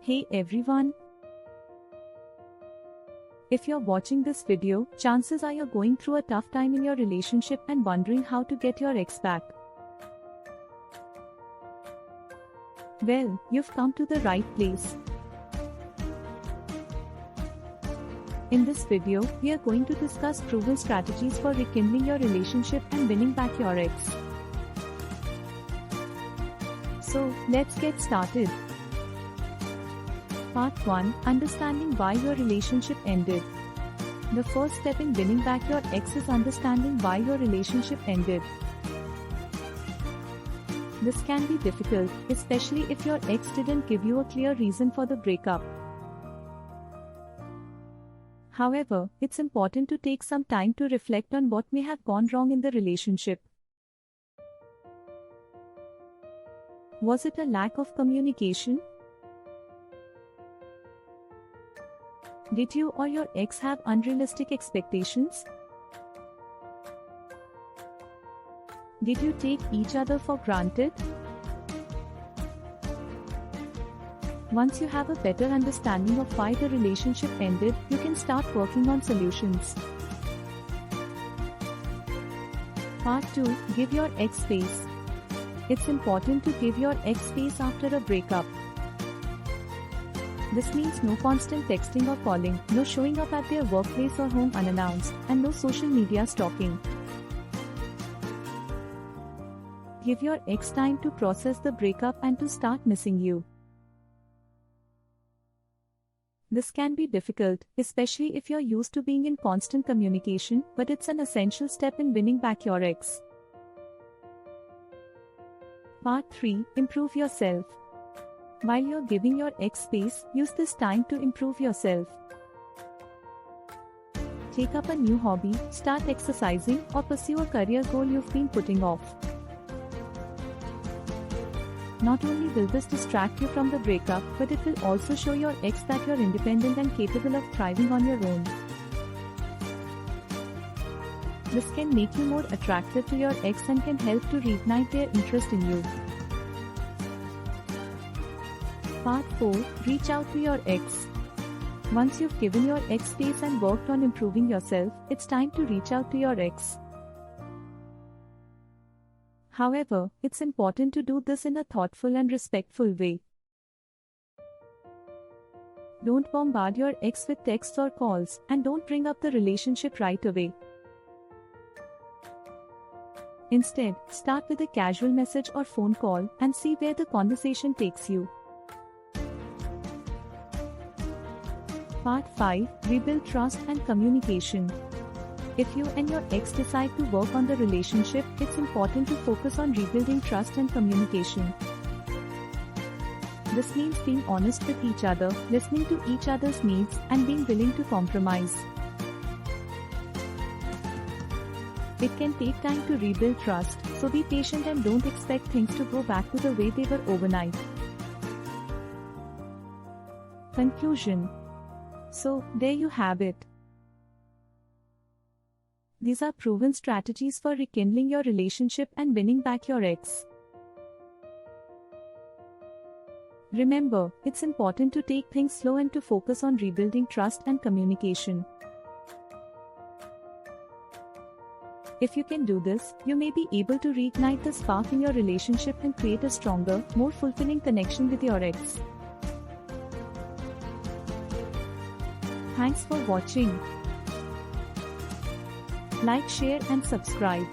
Hey everyone! If you're watching this video, chances are you're going through a tough time in your relationship and wondering how to get your ex back. Well, you've come to the right place. In this video, we are going to discuss proven strategies for rekindling your relationship and winning back your ex. So, let's get started. Part 1. Understanding why your relationship ended. The first step in winning back your ex is understanding why your relationship ended. This can be difficult, especially if your ex didn't give you a clear reason for the breakup. However, it's important to take some time to reflect on what may have gone wrong in the relationship. Was it a lack of communication? Did you or your ex have unrealistic expectations? Did you take each other for granted? Once you have a better understanding of why the relationship ended, you can start working on solutions. Part 2. Give your ex space. It's important to give your ex space after a breakup. This means no constant texting or calling, no showing up at their workplace or home unannounced, and no social media stalking. Give your ex time to process the breakup and to start missing you. This can be difficult, especially if you're used to being in constant communication, but it's an essential step in winning back your ex. Part 3. Improve yourself. While you're giving your ex space, use this time to improve yourself. Take up a new hobby, start exercising, or pursue a career goal you've been putting off. Not only will this distract you from the breakup, but it will also show your ex that you're independent and capable of thriving on your own. This can make you more attractive to your ex and can help to reignite their interest in you. Part 4. Reach out to your ex. Once you've given your ex space and worked on improving yourself, it's time to reach out to your ex. However, it's important to do this in a thoughtful and respectful way. Don't bombard your ex with texts or calls, and don't bring up the relationship right away. Instead, start with a casual message or phone call and see where the conversation takes you. Part 5. Rebuild trust and communication. If you and your ex decide to work on the relationship, it's important to focus on rebuilding trust and communication. This means being honest with each other, listening to each other's needs, and being willing to compromise. It can take time to rebuild trust, so be patient and don't expect things to go back to the way they were overnight. Conclusion. So, there you have it. These are proven strategies for rekindling your relationship and winning back your ex. Remember, it's important to take things slow and to focus on rebuilding trust and communication. If you can do this, you may be able to reignite the spark in your relationship and create a stronger, more fulfilling connection with your ex. Thanks for watching. Like, share and subscribe.